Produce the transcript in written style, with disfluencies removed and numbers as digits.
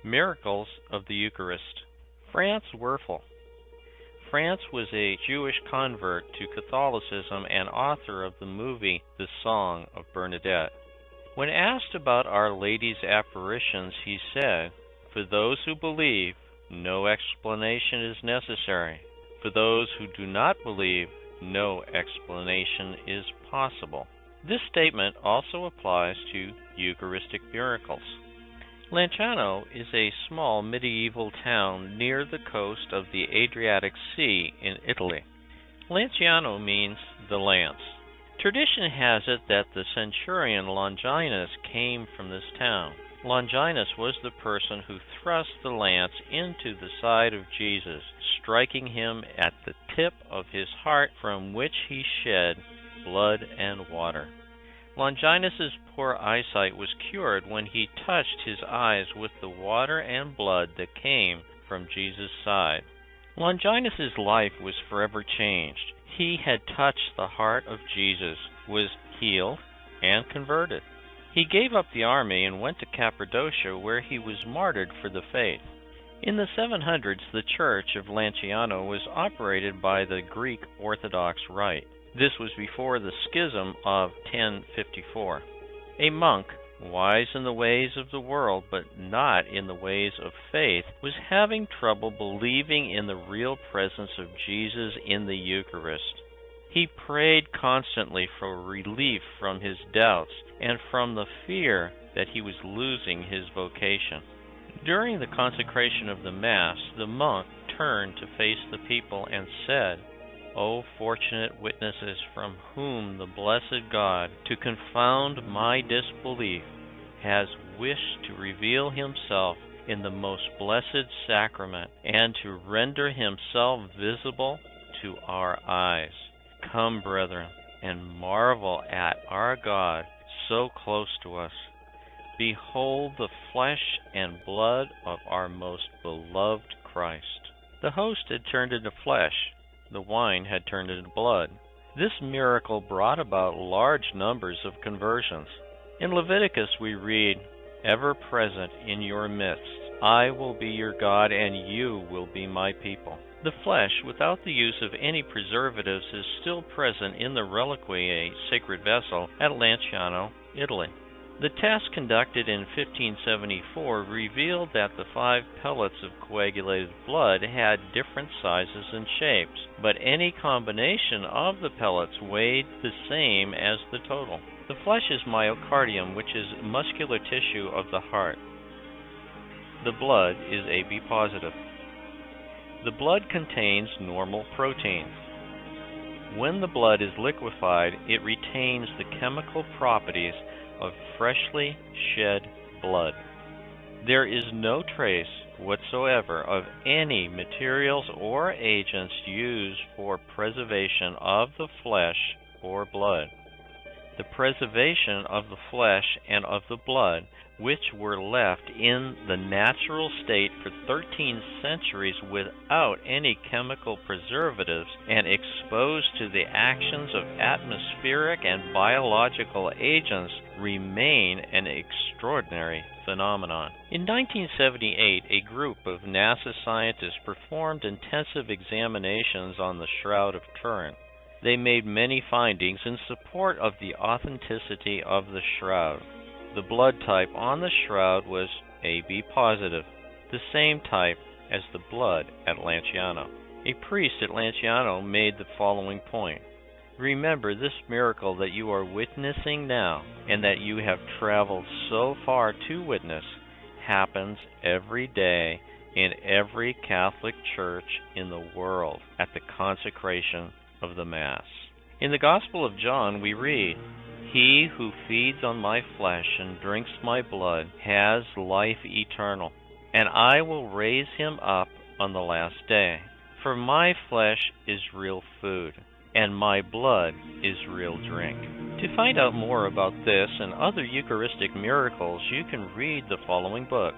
Miracles of the Eucharist. Franz Werfel. Franz was a Jewish convert to Catholicism and author of the movie The Song of Bernadette. When asked about Our Lady's apparitions, he said, "For those who believe, no explanation is necessary. For those who do not believe, no explanation is possible." This statement also applies to Eucharistic miracles. Lanciano is a small medieval town near the coast of the Adriatic Sea in Italy. Lanciano means the lance. Tradition has it that the centurion Longinus came from this town. Longinus was the person who thrust the lance into the side of Jesus, striking him at the tip of his heart, from which he shed blood and water. Longinus's poor eyesight was cured when he touched his eyes with the water and blood that came from Jesus' side. Longinus's life was forever changed. He had touched the heart of Jesus, was healed, and converted. He gave up the army and went to Cappadocia, where he was martyred for the faith. In the 700s, the church of Lanciano was operated by the Greek Orthodox Rite. This was before the schism of 1054. A monk, wise in the ways of the world but not in the ways of faith, was having trouble believing in the real presence of Jesus in the Eucharist. He prayed constantly for relief from his doubts and from the fear that he was losing his vocation. During the consecration of the Mass, the monk turned to face the people and said, "O fortunate witnesses, from whom the blessed God, to confound my disbelief, has wished to reveal himself in the most blessed sacrament and to render himself visible to our eyes. Come, brethren, and marvel at our God so close to us. Behold the flesh and blood of our most beloved Christ." The host had turned into flesh. The wine had turned into blood. This miracle brought about large numbers of conversions. In Leviticus we read, "Ever present in your midst, I will be your God, and you will be my people." The flesh, without the use of any preservatives, is still present in the reliquary, a sacred vessel, at Lanciano, Italy. The test conducted in 1574 revealed that the 5 pellets of coagulated blood had different sizes and shapes, but any combination of the pellets weighed the same as the total. The flesh is myocardium, which is muscular tissue of the heart. The blood is AB positive. The blood contains normal proteins. When the blood is liquefied, it retains the chemical properties of freshly shed blood. There is no trace whatsoever of any materials or agents used for preservation of the flesh or blood. The preservation of the flesh and of the blood, which were left in the natural state for 13 centuries without any chemical preservatives and exposed to the actions of atmospheric and biological agents, remain an extraordinary phenomenon. In 1978, a group of NASA scientists performed intensive examinations on the Shroud of Turin. They made many findings in support of the authenticity of the shroud. The blood type on the shroud was AB positive, the same type as the blood at Lanciano. A priest at Lanciano made the following point: "Remember this miracle that you are witnessing now, and that you have traveled so far to witness, happens every day in every Catholic church in the world at the consecration of the Mass." In the Gospel of John we read, "He who feeds on my flesh and drinks my blood has life eternal, and I will raise him up on the last day. For my flesh is real food, and my blood is real drink." To find out more about this and other Eucharistic miracles, you can read the following book,